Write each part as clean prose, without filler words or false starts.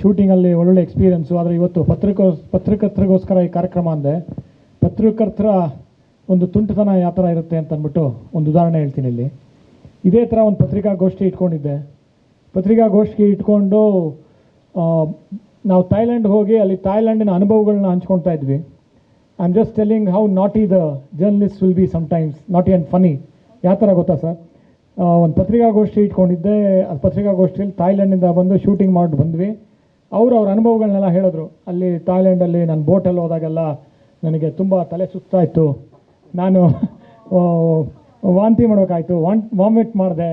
ಶೂಟಿಂಗಲ್ಲಿ ಒಳ್ಳೊಳ್ಳೆ ಎಕ್ಸ್ಪೀರಿಯೆನ್ಸು. ಆದರೆ ಇವತ್ತು ಪತ್ರಕರ್ತರಿಗೋಸ್ಕರ ಈ ಕಾರ್ಯಕ್ರಮ ಅಂದೆ. ಪತ್ರಕರ್ತರ ಒಂದು ತುಂಟತನ ಯಾವ ಥರ ಇರುತ್ತೆ ಅಂತ ಅಂದ್ಬಿಟ್ಟು ಒಂದು ಉದಾಹರಣೆ ಹೇಳ್ತೀನಿ ಇಲ್ಲಿ. ಇದೇ ಥರ ಒಂದು ಪತ್ರಿಕಾಗೋಷ್ಠಿ ಇಟ್ಕೊಂಡಿದ್ದೆ. ಪತ್ರಿಕಾಗೋಷ್ಠಿ ಇಟ್ಕೊಂಡು ನಾವು ಥೈಲ್ಯಾಂಡ್ ಹೋಗಿ ಅಲ್ಲಿ ಥೈಲ್ಯಾಂಡಿನ ಅನುಭವಗಳನ್ನ ಹಂಚ್ಕೊಳ್ತಾ ಇದ್ವಿ. I am just telling how naughty the journalist will be sometimes, naughty and funny. ಯಾವ ಥರ ಗೊತ್ತಾ ಸರ್, ಒಂದು ಪತ್ರಿಕಾಗೋಷ್ಠಿ ಇಟ್ಕೊಂಡಿದ್ದೆ. ಆ ಪತ್ರಿಕಾಗೋಷ್ಠಿಯಲ್ಲಿ ಥೈಲ್ಯಾಂಡಿಂದ ಬಂದು ಶೂಟಿಂಗ್ ಮಾಡಿ ಬಂದ್ವಿ. ಅವ್ರ ಅನುಭವಗಳನ್ನೆಲ್ಲ ಹೇಳಿದ್ರು. ಅಲ್ಲಿ ಥೈಲ್ಯಾಂಡಲ್ಲಿ ನಾನು ಬೋಟಲ್ಲಿ ಹೋದಾಗೆಲ್ಲ ನನಗೆ ತುಂಬ ತಲೆ ಸುತ್ತಾಯಿತು, ನಾನು ವಾಂತಿ ಮಾಡೋಕ್ಕಾಯಿತು, ವಾಮಿಟ್ ಮಾಡಿದೆ,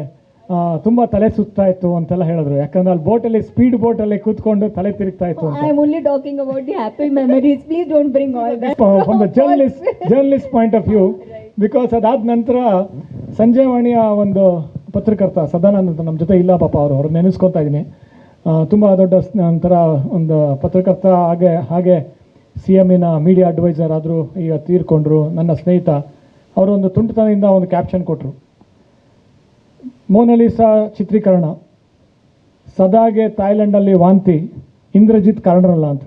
ತುಂಬ ತಲೆ ಸುತ್ತಾಯಿತು ಅಂತೆಲ್ಲ ಹೇಳಿದ್ರು. ಯಾಕಂದ್ರೆ ಅಲ್ಲಿ ಬೋಟಲ್ಲಿ ಸ್ಪೀಡ್ ಬೋಟಲ್ಲಿ ಕೂತ್ಕೊಂಡು ತಲೆ ತಿರುಗ್ತಾ ಇತ್ತು. I am only talking about the happy memories. Please don't bring all that. From the journalist point of view, because ಅದಾದ ನಂತರ ಸಂಜಯವಾಣಿಯ ಒಂದು ಪತ್ರಕರ್ತ ಸದಾನಂದ ಅಂತ ನಮ್ಮ ಜೊತೆ ಇಲ್ಲ ಪಾಪ, ಅವ್ರು ನೆನೆಸ್ಕೊತಾ ಇದ್ದೀನಿ. ತುಂಬ ದೊಡ್ಡ ಒಂಥರ ಒಂದು ಪತ್ರಕರ್ತ, ಹಾಗೆ CMನ ಮೀಡಿಯಾ ಅಡ್ವೈಸರ್ ಆದರು, ಈಗ ತೀರ್ಕೊಂಡ್ರು. ನನ್ನ ಸ್ನೇಹಿತ ಅವರು ಒಂದು ತುಂಟತನದಿಂದ ಒಂದು ಕ್ಯಾಪ್ಷನ್ ಕೊಟ್ಟರು. ಮೋನಾಲಿಸಾ ಚಿತ್ರೀಕರಣ, ಸದಾಗೆ ಥೈಲ್ಯಾಂಡಲ್ಲಿ ವಾಂತಿ, ಇಂದ್ರಜಿತ್ ಕಾರಣರಲ್ಲ ಅಂತ.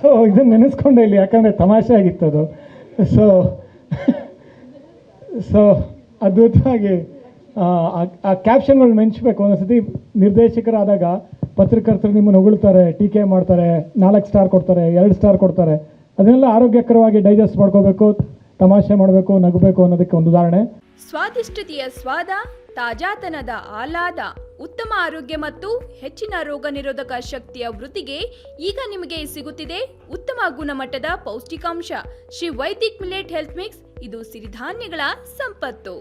ಸೊ ಇದನ್ನು ನೆನೆಸ್ಕೊಂಡೆ ಇಲ್ಲಿ, ಯಾಕಂದರೆ ತಮಾಷೆ ಆಗಿತ್ತು ಅದು. ಸೊ ಅದ್ಭುತವಾಗಿ ಆ ಕ್ಯಾಪ್ಷನ್ಗಳು ಮೆಂಚಬೇಕು. ಒಂದೊಂದ್ಸತಿ ನಿರ್ದೇಶಕರಾದಾಗ ಪತ್ರಕರ್ತರು ನಿಮ್ಮನ್ನು ಹೊಗಳ್ತಾರೆ, ಟೀಕೆ ಮಾಡ್ತಾರೆ, 4 ಸ್ಟಾರ್ ಕೊಡ್ತಾರೆ, 2 ಸ್ಟಾರ್ ಕೊಡ್ತಾರೆ. ಅದನ್ನೆಲ್ಲ ಆರೋಗ್ಯಕರವಾಗಿ ಡೈಜೆಸ್ಟ್ ಮಾಡ್ಕೋಬೇಕು, ತಮಾಷೆ ಮಾಡಬೇಕು, ನಗಬೇಕು ಅನ್ನೋದಕ್ಕೆ ಒಂದು ಉದಾಹರಣೆ. ಸ್ವಾದಿಷ್ಟತೆಯ ಸ್ವಾದ, ತಾಜಾತನದ ಆಹ್ಲಾದ, ಉತ್ತಮ ಆರೋಗ್ಯ ಮತ್ತು ಹೆಚ್ಚಿನ ರೋಗ ನಿರೋಧಕ ಶಕ್ತಿಯ ವೃದ್ಧಿಗೆ ಈಗ ನಿಮಗೆ ಸಿಗುತ್ತಿದೆ ಉತ್ತಮ ಗುಣಮಟ್ಟದ ಪೌಷ್ಟಿಕಾಂಶ Shri Vaidik millet health mix. ಇದು ಸಿರಿಧಾನ್ಯಗಳ ಸಂಪತ್ತು.